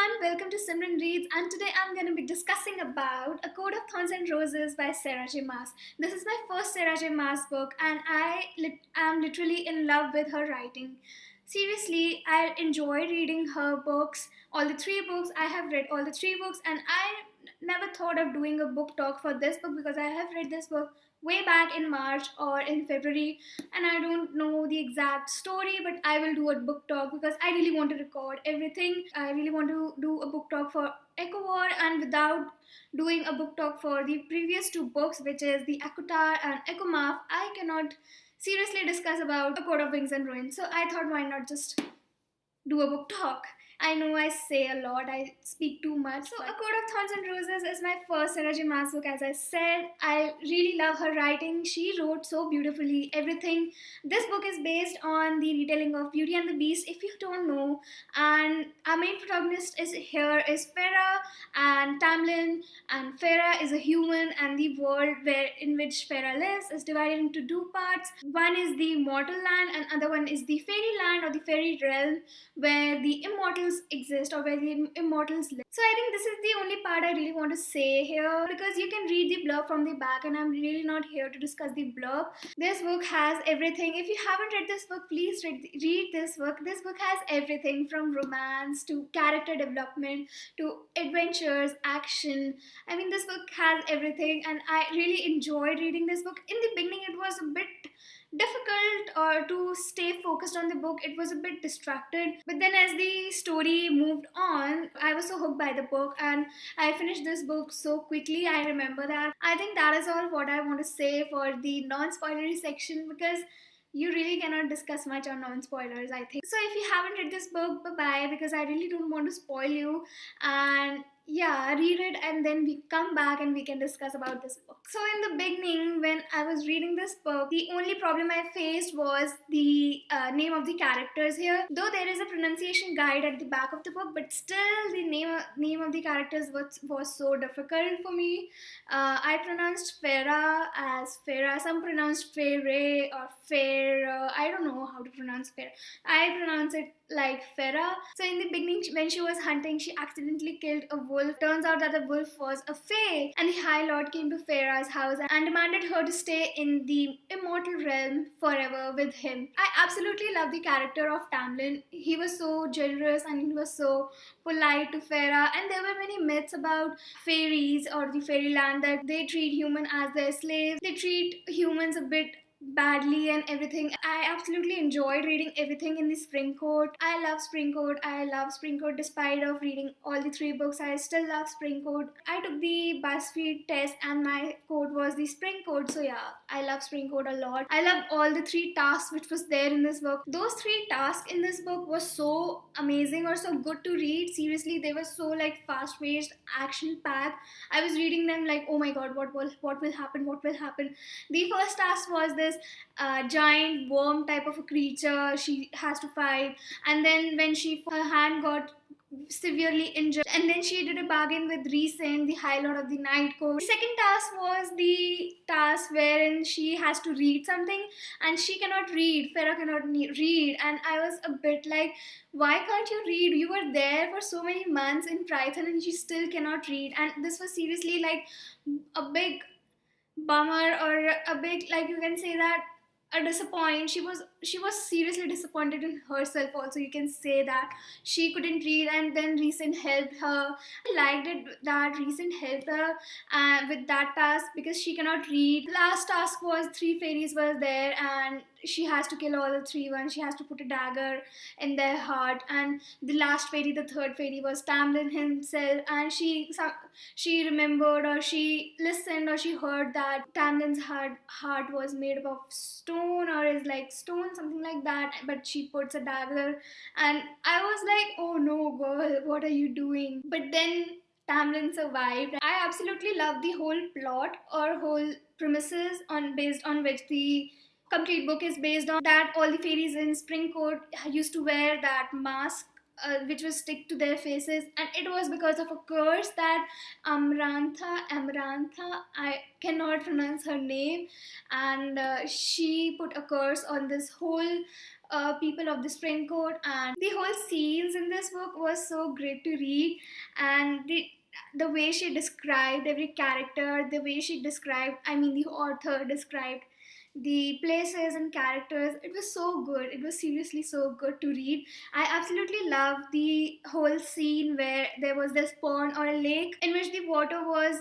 everyone, welcome to Simranreads, and today I'm going to be discussing about A Code of Thorns and Roses by Sarah J. Maas. This is my first Sarah J. Maas book and I am literally in love with her writing. Seriously, I enjoy reading her books, all the three books. I have read all the three books and I never thought of doing a book talk for this book because I have read this book way back in March or in February and I don't know the exact story, but I will do a book talk because I really want to record everything. I really want to do a book talk for Echo War, and without doing a book talk for the previous two books, which is the Akutar and Echo Maf, I cannot seriously discuss about A Coat of Wings and Ruin. So I thought, why not just do a book talk? I know I say a lot, I speak too much. So, A Coat of Thorns and Roses is my first Sarah J. Maas book, as I said. I really love her writing. She wrote so beautifully everything. This book is based on the retelling of Beauty and the Beast, if you don't know. And our main protagonist is Farah and Tamlin. And Farah is a human, and the world in which Farah lives is divided into two parts. One is the mortal land, and other one is the fairy land or the fairy realm, where the immortals exist or where the immortals live. So I think this is the only part I really want to say here, because you can read the blurb from the back and I'm really not here to discuss the blurb. This book has everything. If you haven't read this book, please read this book. This book has everything from romance to character development to adventures, action. I mean, this book has everything and I really enjoyed reading this book. In the beginning it was a bit difficult to stay focused on the book. It was a bit distracted, but then as the story moved on, I was so hooked by the book and I finished this book so quickly. I remember that. I think that is all what I want to say for the non-spoilery section, because you really cannot discuss much on non-spoilers, I think. So if you haven't read this book, bye-bye, because I really don't want to spoil you. And yeah, read it and then we come back and we can discuss about this book. So in the beginning, when I was reading this book, the only problem I faced was the name of the characters here. Though there is a pronunciation guide at the back of the book, but still the name of the characters was so difficult for me. I pronounced Farah as Farah. Some pronounced Fere or Fair. I don't know how to pronounce Fair. I pronounce it like Farah. So in the beginning, when she was hunting, she accidentally killed a wolf. Turns out that the wolf was a fae, and the High Lord came to Farah's house and demanded her to stay in the immortal realm forever with him. I absolutely love the character of Tamlin. He was so generous and he was so polite to Farah, and there were many myths about fairies or the fairyland that they treat humans as their slaves. They treat humans a bit badly and everything. I absolutely enjoyed reading everything in the Spring Court. I love Spring Court. I love Spring Court despite of reading all the three books. I still love Spring Court. I took the BuzzFeed test and my code was the Spring Court. So yeah, I love Spring Court a lot. I love all the three tasks which was there in this book. Those three tasks in this book was so amazing or so good to read. Seriously, they were so like fast-paced, action-packed. I was reading them like, oh my god, what will happen? What will happen? The first task was this giant worm type of a creature she has to fight, and then when her hand got severely injured, and then she did a bargain with Recent, the High Lord of the Night Court. The second task was the task wherein she has to read something and she cannot read. Farah cannot read, and I was a bit like, why can't you read? You were there for so many months in Python and she still cannot read. And this was seriously like a big bummer, or a big, like you can say that, a disappoint. She was seriously disappointed in herself also, you can say that. She couldn't read and then Recent helped her. I liked it that Recent helped her with that task because she cannot read. The last task was three fairies were there and she has to kill all the three ones. She has to put a dagger in their heart, and the last fairy, the third fairy, was Tamlin himself, and she remembered or she listened or she heard that Tamlin's heart was made up of stone or is like stone, something like that, but she puts a dagger, and I was like, oh no girl, what are you doing? But then Tamlin survived. I absolutely love the whole plot or whole premises based on which the complete book is based on, that all the fairies in Spring Court used to wear that mask which was stick to their faces, and it was because of a curse that Amaranth, I cannot pronounce her name, and she put a curse on this whole people of the spring court, and the whole scenes in this book was so great to read. And the way she described every character, the way she described, I mean the author described the places and characters, it was so good. It was seriously so good to read. I absolutely loved the whole scene where there was this pond or a lake in which the water was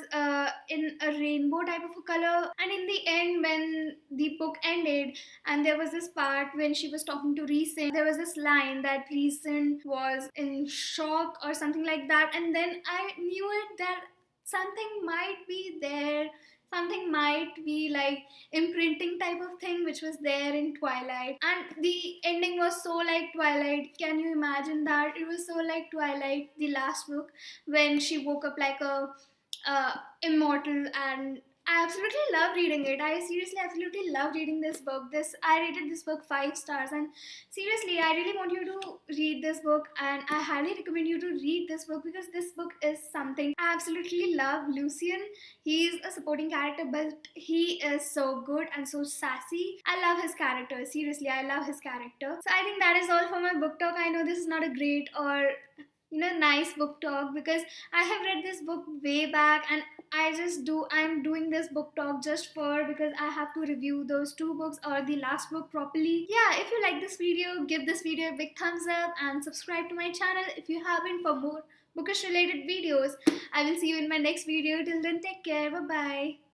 in a rainbow type of a color. And in the end, when the book ended, and there was this part when she was talking to Reason, there was this line that Reason was in shock or something like that. And then I knew it that something might be there, something might be like imprinting type of thing which was there in Twilight. And the ending was so like Twilight. Can you imagine that? It was so like Twilight, the last book, when she woke up like a immortal. And I absolutely love reading it. I seriously absolutely love reading this book. I rated this book 5 stars, and seriously, I really want you to read this book, and I highly recommend you to read this book because this book is something. I absolutely love Lucian. He's a supporting character, but he is so good and so sassy. I love his character. Seriously, I love his character. So I think that is all for my book talk. I know this is not a great or nice book talk because I have read this book way back, and I'm doing this book talk just for because I have to review those two books or the last book properly. Yeah, if you like this video, give this video a big thumbs up and subscribe to my channel if you haven't for more bookish related videos. I will see you in my next video. Till then, take care. Bye bye.